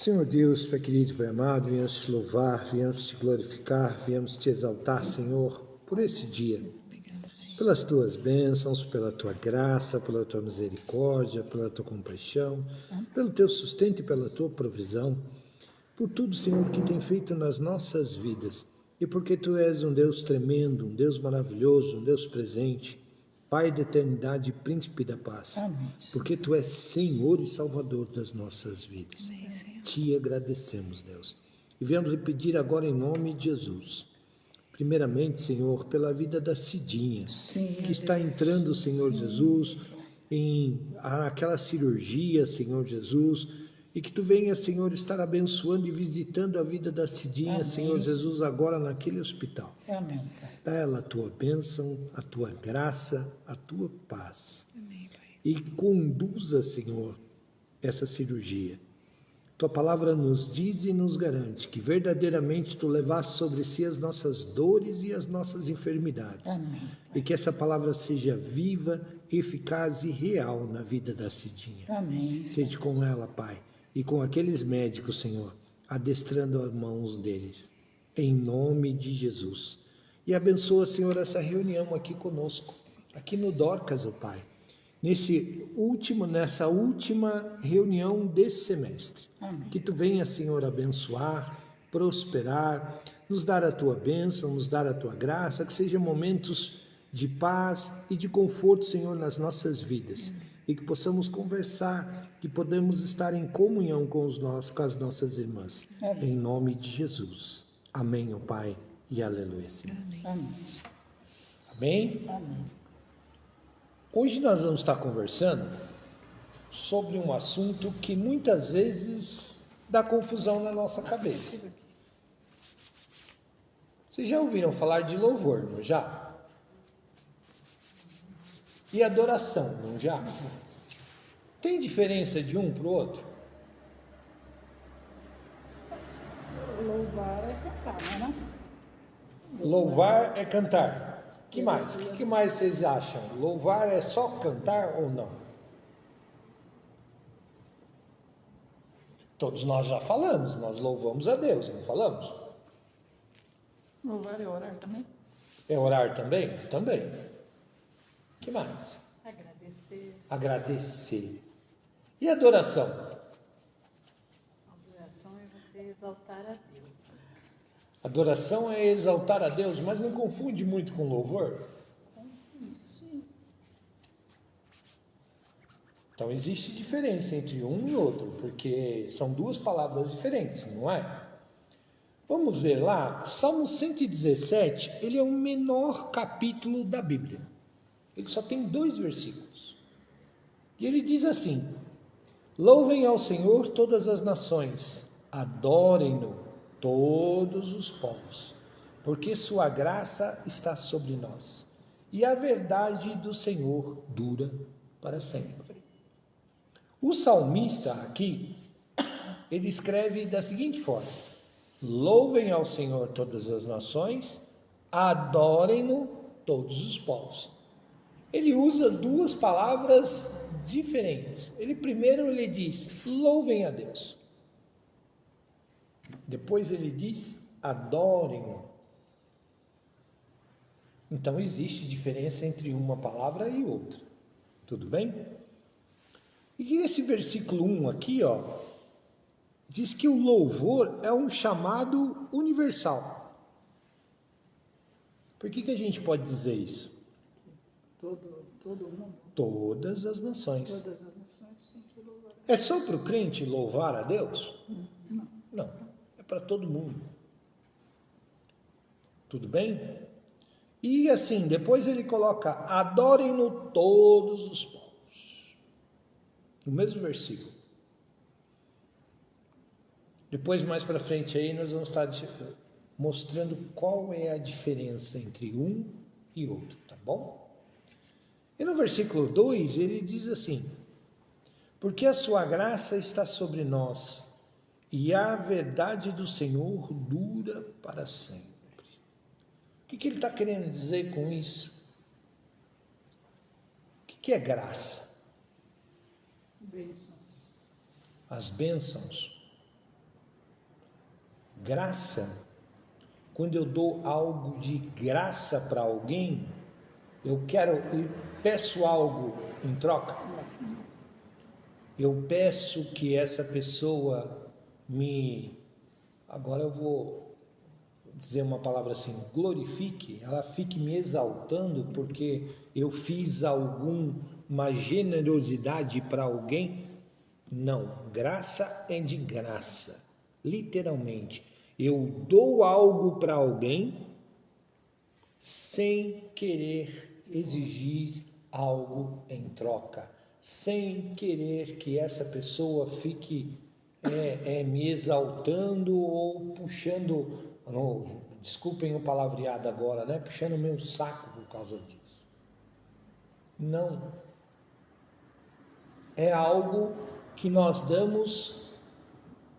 Senhor Deus, Pai querido, Pai amado, viemos te louvar, viemos te glorificar, viemos te exaltar, Senhor, por esse dia, pelas tuas bênçãos, pela tua graça, pela tua misericórdia, pela tua compaixão, pelo teu sustento e pela tua provisão, por tudo, Senhor, que tem feito nas nossas vidas, e porque tu és um Deus tremendo, um Deus maravilhoso, um Deus presente, Pai da eternidade e Príncipe da paz, porque tu és Senhor e Salvador das nossas vidas. Te agradecemos, Deus. E viemos lhe pedir agora em nome de Jesus. Primeiramente, Senhor, pela vida da Cidinha, que está entrando, Senhor Jesus, em aquela cirurgia, Senhor Jesus, e que tu venha, Senhor, estar abençoando e visitando a vida da Cidinha, Senhor Jesus, agora naquele hospital. Dá a ela a tua bênção, a tua graça, a tua paz. E conduza, Senhor, essa cirurgia. Tua palavra nos diz e nos garante que verdadeiramente tu levaste sobre si as nossas dores e as nossas enfermidades. E que essa palavra seja viva, eficaz e real na vida da Cidinha. Seja com ela, Pai, e com aqueles médicos, Senhor, adestrando as mãos deles, em nome de Jesus. E abençoa, Senhor, essa reunião aqui conosco, aqui no Dorcas, ó Pai, nessa última reunião desse semestre. Que tu venha, Senhor, abençoar, prosperar, nos dar a tua bênção, nos dar a tua graça, que sejam momentos de paz e de conforto, Senhor, nas nossas vidas. E que possamos conversar, que podemos estar em comunhão com as nossas irmãs. Em nome de Jesus. Amém, ó Pai, e aleluia, Senhor. Amém? Hoje nós vamos estar conversando sobre um assunto que muitas vezes dá confusão na nossa cabeça. Vocês já ouviram falar de louvor, não já? E adoração, não já? Tem diferença de um para o outro? Louvar é cantar, não é? Louvar é cantar. Que mais? O que mais vocês acham? Louvar é só cantar ou não? Todos nós já falamos, nós louvamos a Deus, não falamos? Louvar é orar também? É orar também? Também. Que mais? Agradecer. E adoração? Adoração é você exaltar a Deus. Adoração é exaltar a Deus, mas não confunde muito com louvor? Sim. Então existe diferença entre um e outro, porque são duas palavras diferentes, não é? Vamos ver lá, Salmo 117, ele é o menor capítulo da Bíblia. Ele só tem 2 versículos. E ele diz assim: louvem ao Senhor todas as nações, adorem-no todos os povos, porque sua graça está sobre nós, e a verdade do Senhor dura para sempre. O salmista aqui, ele escreve da seguinte forma: louvem ao Senhor todas as nações, adorem-no todos os povos. Ele usa 2 palavras diferentes. Primeiro ele diz, louvem a Deus. Depois ele diz, adorem-no. Então existe diferença entre uma palavra e outra. Tudo bem? E esse versículo 1 aqui, ó, diz que o louvor é um chamado universal. Por que a gente pode dizer isso? Todo mundo? Todas as nações. Todas as nações têm que louvar. É só para o crente louvar a Deus? Não. Não, é para todo mundo. Tudo bem? E assim, depois ele coloca, adorem-no todos os povos. No mesmo versículo. Depois, mais para frente aí, nós vamos estar mostrando qual é a diferença entre um e outro, tá bom? E no versículo 2, ele diz assim, porque a sua graça está sobre nós, e a verdade do Senhor dura para sempre. O que ele está querendo dizer com isso? O que é graça? Bênçãos. As bênçãos. graça, quando eu dou algo de graça para alguém, eu peço algo em troca. Eu peço que essa pessoa agora eu vou dizer uma palavra assim, glorifique, ela fique me exaltando porque eu fiz alguma generosidade para alguém. Não, graça é de graça, literalmente. Eu dou algo para alguém sem querer exigir algo em troca, sem querer que essa pessoa fique me exaltando ou puxando, desculpem o palavreado agora, né? Puxando o meu saco por causa disso. Não. É algo que nós damos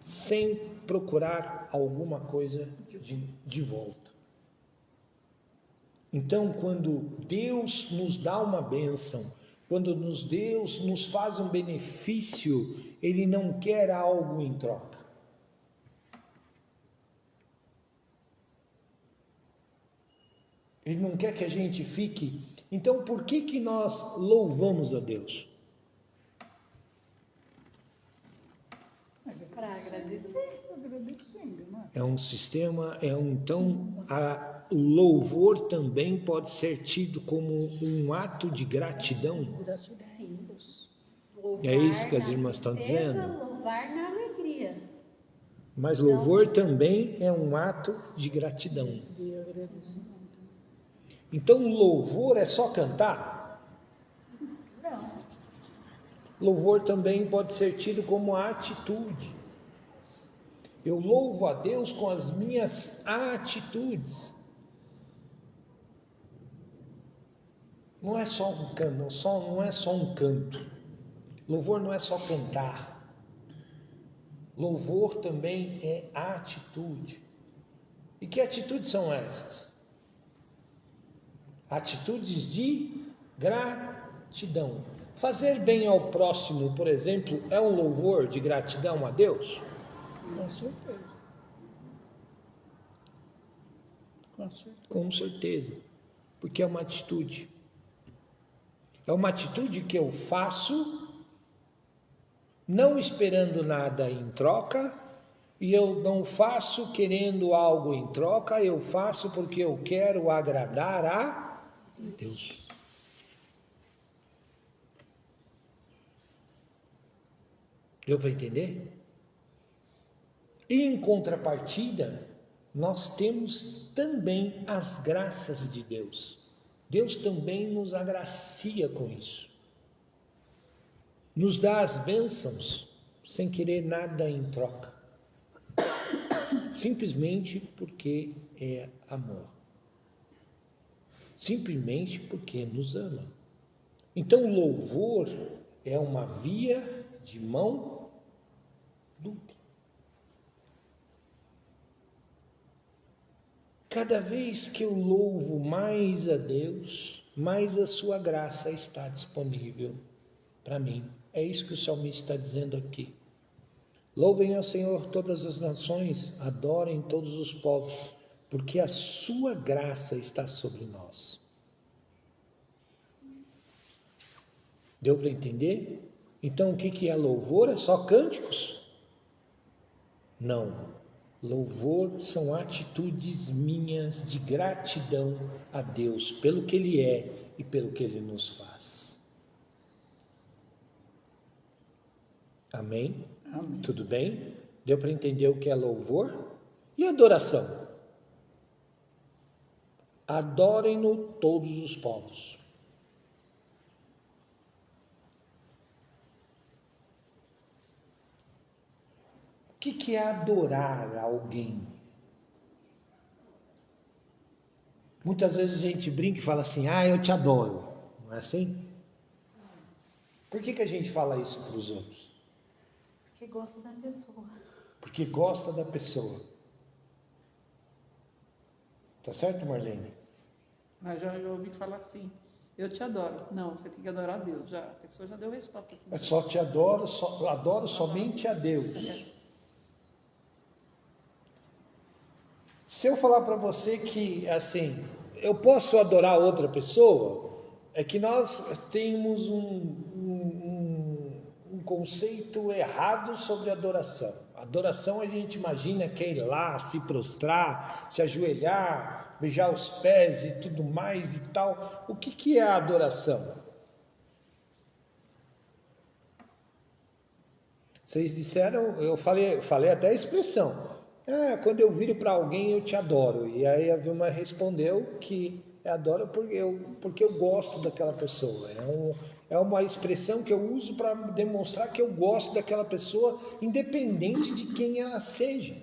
sem procurar alguma coisa de volta. Então, quando Deus nos dá uma bênção, quando Deus nos faz um benefício, Ele não quer algo em troca. Ele não quer que a gente fique. Então, por que nós louvamos a Deus? Para agradecer. Agradecendo, não é? É um sistema, então, o louvor também pode ser tido como um ato de gratidão. Gratidão. Louvar É isso que as na irmãs estão tristeza, dizendo? Louvar na alegria. Mas louvor também é um ato de gratidão. De agradecimento. Então, louvor é só cantar? Não. Louvor também pode ser tido como atitude. Eu louvo a Deus com as minhas atitudes. Não é só um canto, não é só um canto. Louvor não é só cantar. Louvor também é atitude. E que atitudes são essas? Atitudes de gratidão. Fazer bem ao próximo, por exemplo, é um louvor de gratidão a Deus? Com certeza. Com certeza. Com certeza, porque é uma atitude. É uma atitude que eu faço, não esperando nada em troca, e eu não faço querendo algo em troca, eu faço porque eu quero agradar a Deus. Deu para entender? E em contrapartida, nós temos também as graças de Deus. Deus também nos agracia com isso. Nos dá as bênçãos sem querer nada em troca. Simplesmente porque é amor. Simplesmente porque nos ama. Então o louvor é uma via de mão dupla. Cada vez que eu louvo mais a Deus, mais a sua graça está disponível para mim. É isso que o salmista está dizendo aqui. Louvem ao Senhor todas as nações, adorem todos os povos, porque a sua graça está sobre nós. Deu para entender? Então o que é louvor? É só cânticos? Não. Louvor são atitudes minhas de gratidão a Deus pelo que Ele é e pelo que Ele nos faz. Amém? Amém. Tudo bem? Deu para entender o que é louvor? E adoração? Adorem-no todos os povos. O que é adorar alguém? Muitas vezes a gente brinca e fala assim, eu te adoro. Não é assim? Por que a gente fala isso para os outros? Porque gosta da pessoa. Porque gosta da pessoa. Tá certo, Marlene? Mas já ouvi falar assim, eu te adoro. Não, você tem que adorar a Deus. A pessoa já deu resposta. Assim. Eu só te adoro, adoro somente a Deus. Se eu falar para você que, assim, eu posso adorar outra pessoa, é que nós temos um conceito errado sobre adoração. Adoração a gente imagina que é ir lá, se prostrar, se ajoelhar, beijar os pés e tudo mais e tal. O que é a adoração? Vocês disseram, eu falei até a expressão. Quando eu viro para alguém eu te adoro. E aí a Vilma respondeu que adoro porque eu gosto daquela pessoa. É uma expressão que eu uso para demonstrar que eu gosto daquela pessoa, independente de quem ela seja.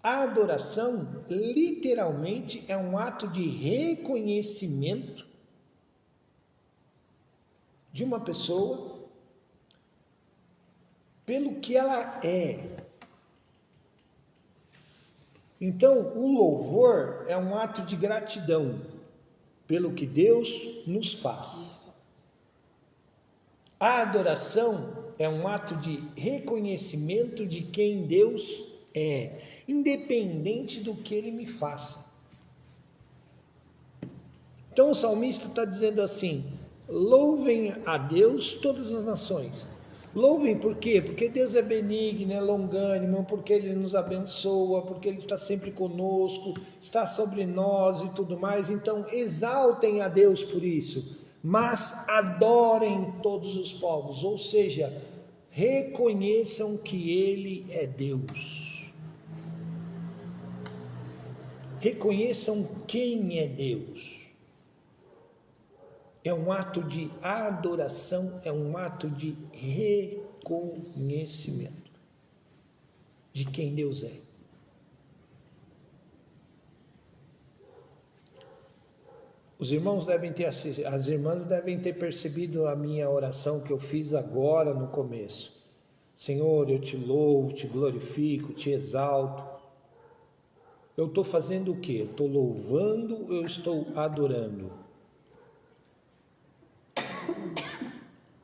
A adoração, literalmente, é um ato de reconhecimento de uma pessoa pelo que ela é. Então, o louvor é um ato de gratidão pelo que Deus nos faz. A adoração é um ato de reconhecimento de quem Deus é, independente do que Ele me faça. Então, o salmista está dizendo assim: louvem a Deus todas as nações. Louvem por quê? Porque Deus é benigno, é longânimo, porque Ele nos abençoa, porque Ele está sempre conosco, está sobre nós e tudo mais. Então, exaltem a Deus por isso, mas adorem todos os povos, ou seja, reconheçam que Ele é Deus. Reconheçam quem é Deus. É um ato de adoração, é um ato de reconhecimento de quem Deus é. Os irmãos as irmãs devem ter percebido a minha oração que eu fiz agora no começo. Senhor, eu te louvo, te glorifico, te exalto. Eu estou fazendo o quê? Eu estou louvando, eu estou adorando.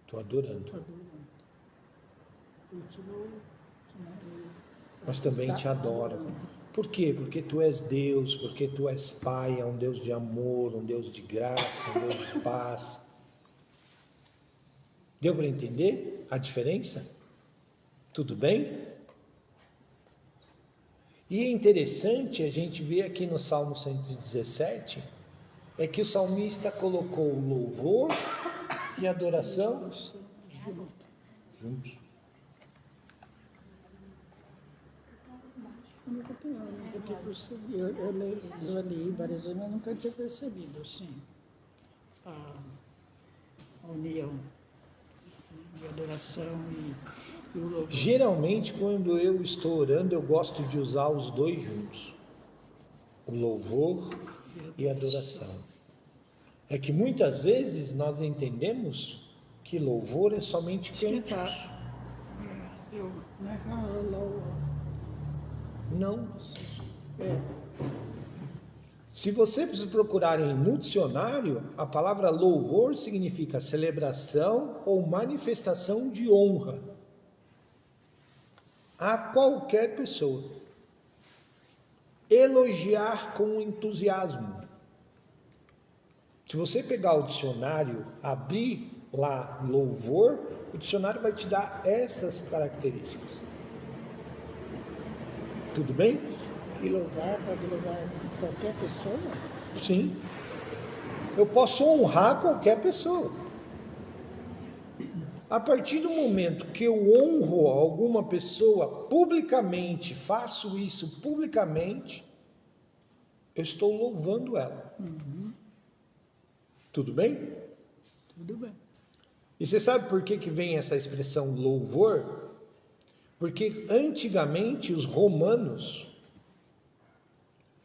Estou adorando. Mas também te adoro. Por quê? Porque tu és Deus, porque tu és Pai, é um Deus de amor, um Deus de graça, um Deus de paz. Deu para entender a diferença? Tudo bem? E é interessante a gente ver aqui no Salmo 117, é que o salmista colocou o louvor e adoração juntos. Eu li várias vezes, mas nunca tinha percebido, assim, a união de adoração e o louvor. Geralmente, quando eu estou orando, eu gosto de usar os dois juntos. O louvor e a adoração. É que muitas vezes nós entendemos que louvor é somente cânticos. Não. Se você procurar no dicionário, a palavra louvor significa celebração ou manifestação de honra a qualquer pessoa. Elogiar com entusiasmo. Se você pegar o dicionário, abrir lá louvor, o dicionário vai te dar essas características. Tudo bem? E louvar pode louvar qualquer pessoa? Sim. Eu posso honrar qualquer pessoa. A partir do momento que eu honro alguma pessoa publicamente, faço isso publicamente, eu estou louvando ela. Tudo bem? Tudo bem. E você sabe por que vem essa expressão louvor? Porque antigamente os romanos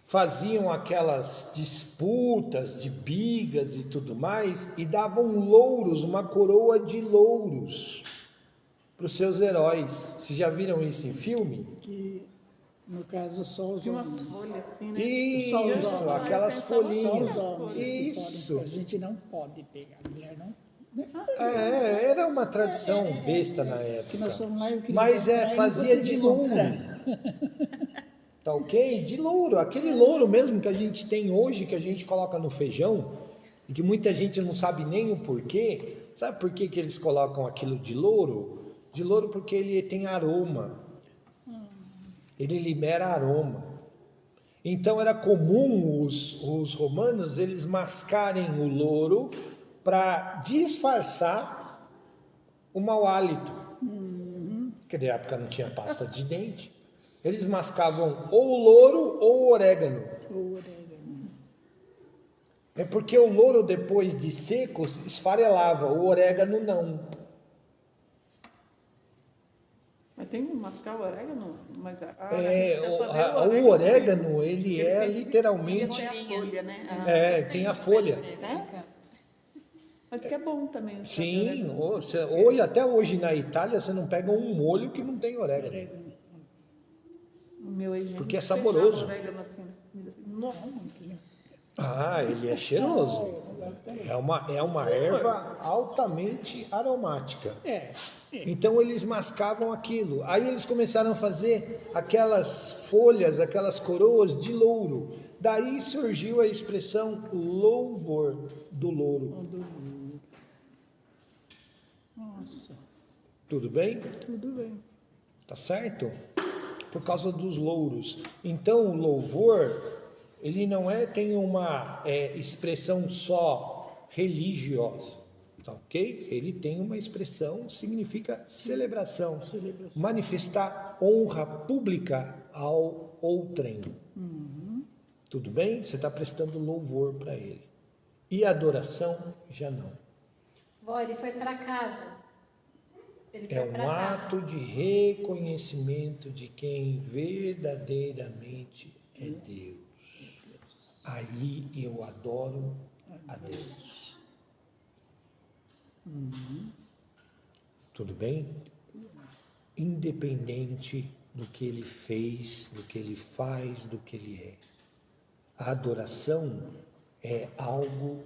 faziam aquelas disputas de bigas e tudo mais e davam louros, uma coroa de louros para os seus heróis. Vocês já viram isso em filme? Que, no caso, só os Tinha umas homens. folhas assim, né? Isso, aquelas Só folhinhas. os homens que Isso. podem, a gente não pode pegar, a mulher não. Era uma tradição besta na Que nós época. fomos lá, eu queria Mas comprar e não fazia de consegui louro. comprar. Tá ok? De louro, aquele louro mesmo que a gente tem hoje, que a gente coloca no feijão, e que muita gente não sabe nem o porquê. Sabe por que eles colocam aquilo de louro? De louro porque ele tem aroma. Ele libera aroma. Então era comum os romanos, eles mascarem o louro para disfarçar o mau hálito. Porque na época não tinha pasta de dente. Eles mascavam ou o louro ou o orégano. É porque o louro, depois de seco, esfarelava, o orégano não. Mas tem que mascar o orégano? Mas O orégano, ele é literalmente... Tem a folha, né? tem a folha. Mas que é bom também. Sim, olha, até hoje na Itália você não pega um molho que não tem orégano. O meu higiene Porque é saboroso. Orégano assim. Nossa. Ele é cheiroso. É uma erva altamente aromática. Então eles mascavam aquilo. Aí eles começaram a fazer aquelas folhas, aquelas coroas de louro. Daí surgiu a expressão louvor do louro. Nossa. Tudo bem? Tudo bem. Tá certo? Por causa dos louros. Então o louvor, ele não tem uma expressão só religiosa, tá ok? Ele tem uma expressão, significa celebração. Manifestar honra pública ao outrem. Tudo bem? Você está prestando louvor para ele. E adoração, já não. Vó, ele foi para casa. É um ato de reconhecimento de quem verdadeiramente é Deus. Aí eu adoro a Deus. Tudo bem? Independente do que ele fez, do que ele faz, do que ele é. A adoração é algo,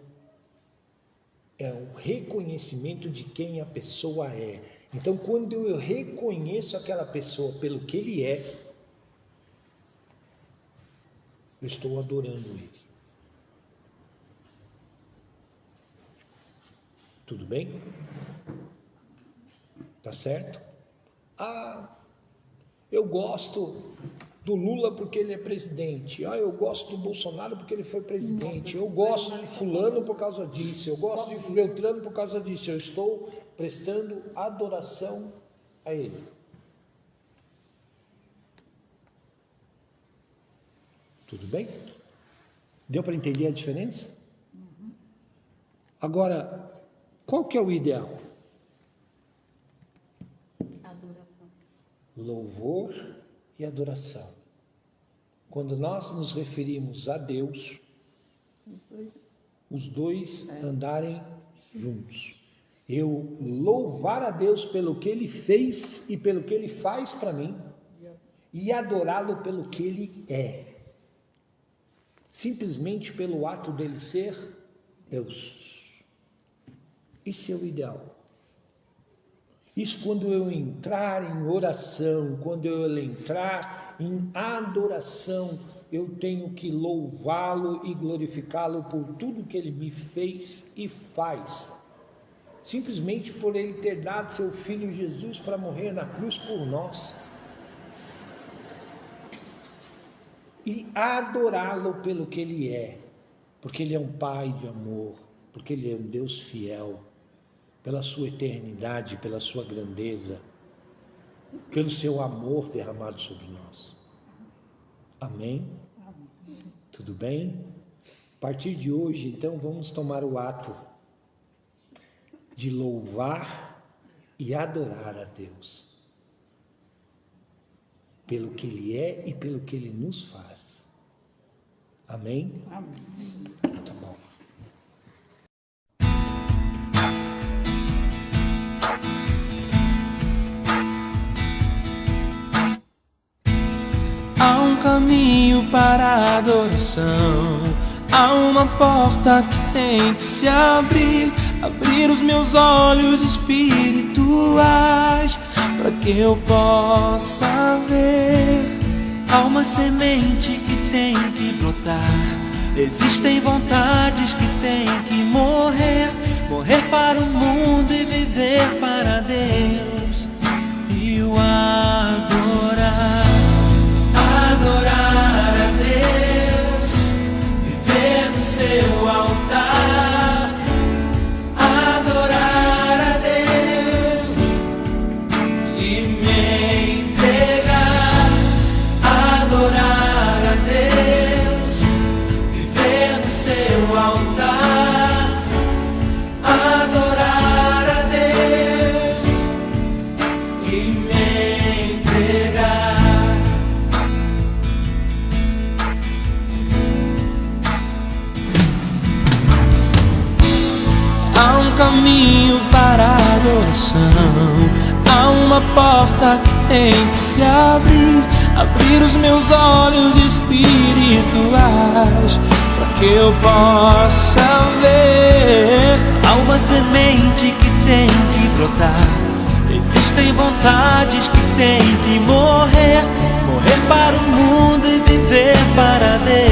é o reconhecimento de quem a pessoa é. Então, quando eu reconheço aquela pessoa pelo que ele é, eu estou adorando ele. Tudo bem? Tá certo? Eu gosto do Lula porque ele é presidente. Eu gosto do Bolsonaro porque ele foi presidente. Eu gosto de fulano por causa disso. Eu gosto de Beltrano por causa disso. Eu estou prestando adoração a ele. Tudo bem? Deu para entender a diferença? Agora, qual que é o ideal? Adoração. Louvor e adoração. Quando nós nos referimos a Deus, os dois andarem juntos. Eu louvar a Deus pelo que Ele fez e pelo que Ele faz para mim, e adorá-lo pelo que Ele é. Simplesmente pelo ato dele ser Deus. Isso é o ideal. Isso quando eu entrar em oração, quando eu entrar em adoração, eu tenho que louvá-lo e glorificá-lo por tudo que ele me fez e faz. Simplesmente por ele ter dado seu filho Jesus para morrer na cruz por nós. E adorá-lo pelo que ele é, porque ele é um Pai de amor, porque ele é um Deus fiel, pela sua eternidade, pela sua grandeza, pelo seu amor derramado sobre nós. Amém? Tudo bem? A partir de hoje, então, vamos tomar o ato de louvar e adorar a Deus, pelo que Ele é e pelo que Ele nos faz. Amém? Amém. Tá bom. Há um caminho para a adoração, há uma porta que tem que se abrir. Abrir os meus olhos espirituais para que eu possa ver Há uma semente que tem que brotar. Existem vontades que têm que morrer. Morrer para o mundo e viver para Deus. E o adorar. Adorar a Deus. Viver no seu altar. Adorar a Deus. E me entregar. Adorar a Deus. Viver no seu altar. Adorar a Deus. E me entregar. Há um caminho para a adoração. Há uma porta que tem que se abrir. Abrir os meus olhos espirituais, para que eu possa ver. Há uma semente que tem que brotar. Existem vontades que têm que morrer. Morrer para o mundo e viver para Deus.